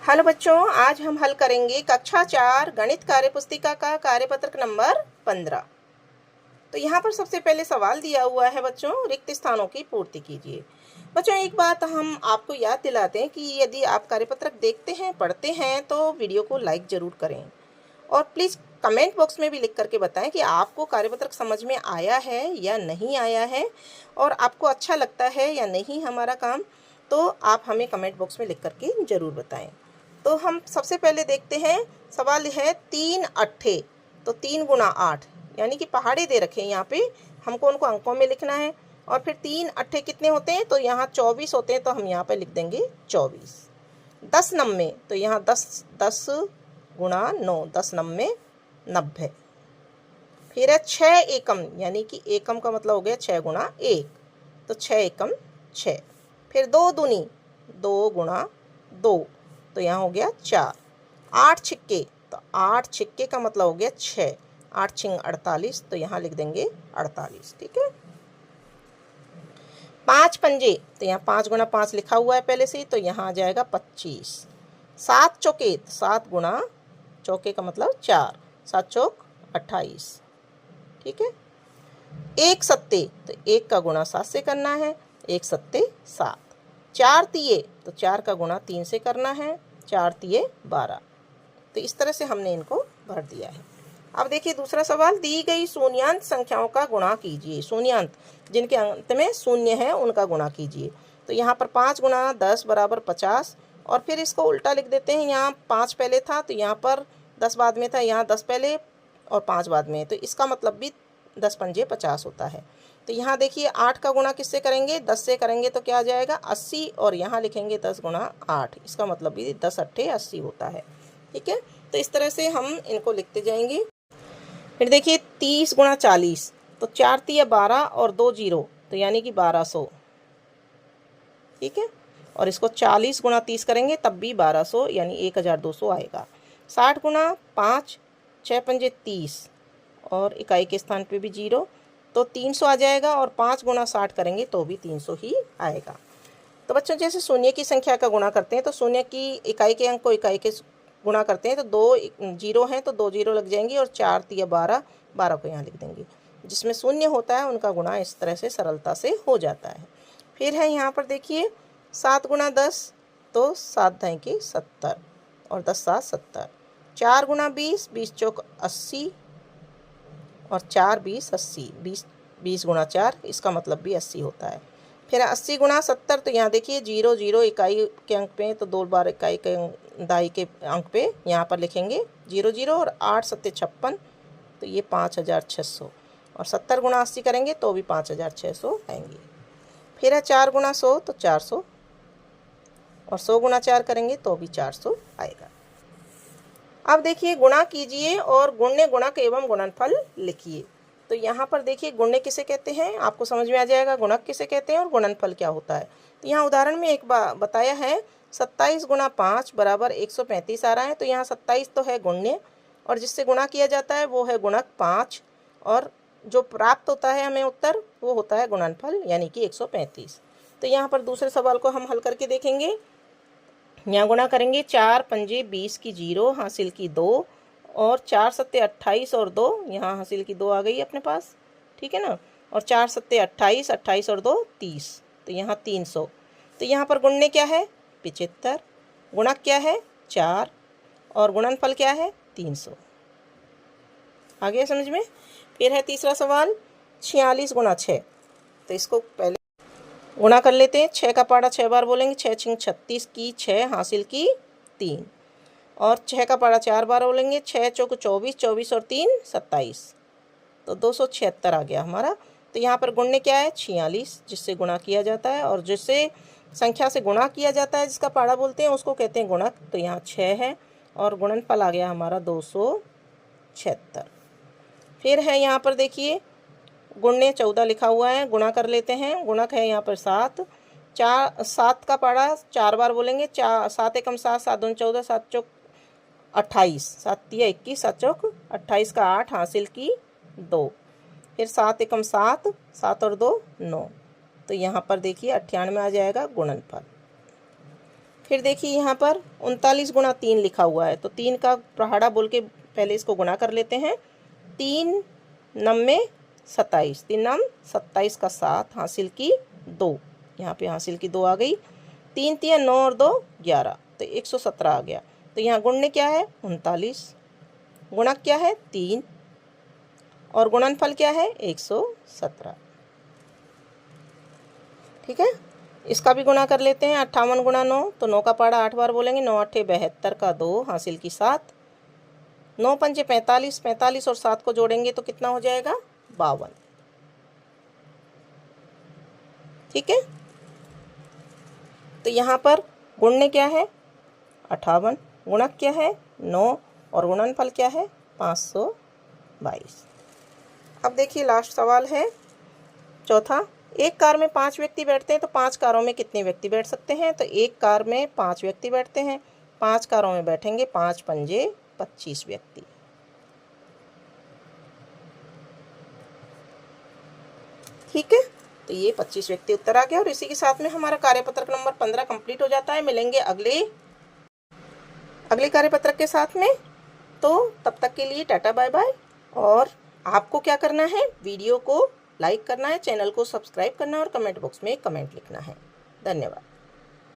Hello बच्चों, आज हम हल करेंगे कक्षा 4 गणित कार्यपुस्तिका का कार्यपत्रक नंबर 15। तो यहाँ पर सबसे पहले सवाल दिया हुआ है बच्चों, रिक्त स्थानों की पूर्ति कीजिए। बच्चों, एक बात हम आपको याद दिलाते हैं कि यदि आप कार्यपत्रक देखते हैं, पढ़ते हैं तो वीडियो को लाइक जरूर करें और प्लीज़ कमेंट बॉक्स में भी लिख करके बताएं कि आपको कार्यपत्रक समझ में आया है या नहीं आया है और आपको अच्छा लगता है या नहीं हमारा काम। तो आप हमें कमेंट बॉक्स में लिख करके ज़रूर बताएं। तो हम सबसे पहले देखते हैं, सवाल है 3 अट्ठे, तो 3 गुना 8 यानी कि पहाड़े दे रखे हैं यहाँ पे, हमको उनको अंकों में लिखना है। और फिर 3 अट्ठे कितने होते हैं, तो यहाँ 24 होते हैं, तो हम यहाँ पे लिख देंगे 24। 10 नब्बे, तो यहाँ 10 गुणा 9, 10 नब्बे 90। फिर है 6 एकम, यानी कि एकम का मतलब हो गया 6 गुणा 1, तो 6 एकम 6। फिर 2 दूनी, 2 गुणा 2, तो यहाँ हो गया 4। 8 छिक्के, तो 8 छिक्के का मतलब हो गया 6, 8 छिंग 48, तो यहाँ लिख देंगे 48। ठीक है। 5 पंजे, तो यहाँ 5 गुणा 5 लिखा हुआ है पहले से ही, तो यहाँ आ जाएगा 25। 7 चौके, 7 गुणा चौके का मतलब 4, 7 चौक 28। ठीक है। 1 सत्ते, तो 1 का गुणा 7 से करना है, 1 सत्ते 7। 4 तिये, तो 4 का गुणा 3 से करना है, 4 तिये 12। तो इस तरह से हमने इनको भर दिया है। अब देखिए दूसरा सवाल, दी गई शून्यांत संख्याओं का गुणा कीजिए। शून्यांत जिनके अंत में शून्य है उनका गुणा कीजिए। तो यहाँ पर 5 गुणा 10 बराबर 50, और फिर इसको उल्टा लिख देते हैं। यहाँ 5 पहले था तो यहाँ पर 10 बाद में था, यहाँ 10 पहले और 5 बाद में, तो इसका मतलब भी 10 पंजे 50 होता है। तो यहाँ देखिए 8 का गुणा किससे करेंगे, 10 से करेंगे, तो क्या आ जाएगा 80, और यहाँ लिखेंगे 10 गुणा 8, इसका मतलब भी 10 अट्ठे 80 होता है। ठीक है। तो इस तरह से हम इनको लिखते जाएंगे। फिर देखिए 30 गुणा 40, तो 4 तिया 12 और 2 जीरो, तो यानी कि 1200। ठीक है। और इसको 40 गुणा 30 करेंगे तब भी 1200 यानी 1200 आएगा। 60 गुणा 5, 6 पंजे 30, और इकाई के स्थान पे भी जीरो, तो 300 आ जाएगा। और 5 गुणा 60 करेंगे तो भी 300 ही आएगा। तो बच्चों, जैसे शून्य की संख्या का गुणा करते हैं तो शून्य की इकाई के अंक को इकाई के गुणा करते हैं, तो 2 जीरो हैं तो 2 जीरो लग जाएंगी, और 4 तिया 12, 12 को यहाँ लिख देंगे। जिसमें शून्य होता है उनका गुणा इस तरह से सरलता से हो जाता है। फिर है यहाँ पर देखिए 7 गुणा 10, तो 7 दाएँ के 70, और 10 7 70। 4 गुणा 20, 20 चौक 80, और 4 20 80, 20 गुणा 4, इसका मतलब भी 80 होता है। फिर 80 गुणा 70, तो यहाँ देखिए 0 0 इकाई के अंक पे, तो 2 बार इकाई के दाई के अंक पे यहाँ पर लिखेंगे 0 0, और 8 सत्ते 56, तो ये 5600। और 70 गुणा 80 करेंगे तो भी 5600 आएंगे। फिर है 4 गुणा 100, तो 400, और 100 गुणा 4 करेंगे तो भी 400 आएगा। अब देखिए गुणा कीजिए और गुण्य गुणक एवं गुणनफल लिखिए। तो यहाँ पर देखिए गुण्य किसे कहते हैं आपको समझ में आ जाएगा, गुणक किसे कहते हैं और गुणनफल क्या होता है। तो यहाँ उदाहरण में एक बार बताया है, 27 गुणा 5 बराबर 135 आ रहा है। तो यहाँ 27 तो है गुण्य, और जिससे गुणा किया जाता है वो है गुणक 5, और जो प्राप्त होता है हमें उत्तर वो होता है गुणनफल यानी कि 135। तो यहाँ पर दूसरे सवाल को हम हल करके देखेंगे। यहाँ गुणा करेंगे 4 पंजे 20 की 0, हासिल की 2, और 4 सत्ते 28 और 2, यहाँ हासिल की 2 आ गई अपने पास। ठीक है ना। और 4 सत्ते 28, 28 और 2 30, तो यहाँ 300। तो यहाँ पर गुणने क्या है 75, गुणक क्या है 4, और गुणनफल क्या है 300। आ गया समझ में। फिर है तीसरा सवाल 46 गुणा 6, तो इसको पहले गुणा कर लेते हैं। 6 का पाड़ा 6 बार बोलेंगे, 6 छिंग 36 की 6, हासिल की 3, और 6 का पाड़ा 4 बार बोलेंगे, 6 चौक 24, 24 और 3 27, तो 276 आ गया हमारा। तो यहाँ पर गुणने क्या है 46, जिससे गुणा किया जाता है, और जिससे संख्या से गुणा किया जाता है जिसका पाड़ा बोलते हैं उसको कहते हैं गुणक। तो यहाँ 6 है, और गुणनफल आ गया हमारा 276। फिर है यहाँ पर देखिए गुण्य 14 लिखा हुआ है, गुणा कर लेते हैं। गुणक है यहाँ पर 7, 7 का पाड़ा 4 बार बोलेंगे, 7 एकम 7, 7 दूनी 14, 7 चौक 28, 7 तिया 21, 7 चौक 28 का 8, हासिल की 2। फिर 7 एकम 7, 7 और 2 9, तो यहाँ पर देखिए 98 आ जाएगा गुणनफल। फिर देखिए यहाँ पर 39 गुणा 3 लिखा हुआ है, तो 3 का पहाड़ा बोल के पहले इसको गुणा कर लेते हैं। 3 9 27, 3 9 27 का 7 हासिल की 2, यहाँ पे हासिल की 2 आ गई। 3 3 9 और 2 11, तो 117 आ गया। तो यहाँ गुणने क्या है 39, गुणक क्या है 3 और गुणनफल क्या है 117। ठीक है, इसका भी गुणा कर लेते हैं। 58 गुणा 9, तो 9 का पहाड़ा 8 बार बोलेंगे। 9 8 72 का 2 हासिल की 7, 9 5 45, 45 और 7 को जोड़ेंगे तो कितना हो जाएगा 52। ठीक है, तो यहाँ पर गुणने क्या है 58, गुणक क्या है 9 और गुणनफल क्या है 522। अब देखिए लास्ट सवाल है चौथा। एक कार में 5 व्यक्ति बैठते हैं तो 5 कारों में कितने व्यक्ति बैठ सकते हैं? तो एक कार में 5 व्यक्ति बैठते हैं, 5 कारों में बैठेंगे 5 पंजे 25 व्यक्ति। ठीक है, तो ये 25 व्यक्ति उत्तर आ गया और इसी के साथ में हमारा कार्यपत्रक नंबर 15 कंप्लीट हो जाता है। मिलेंगे अगले कार्यपत्रक के साथ में। तो तब तक के लिए टाटा बाय बाय। और आपको क्या करना है, वीडियो को लाइक करना है, चैनल को सब्सक्राइब करना है और कमेंट बॉक्स में कमेंट लिखना है। धन्यवाद।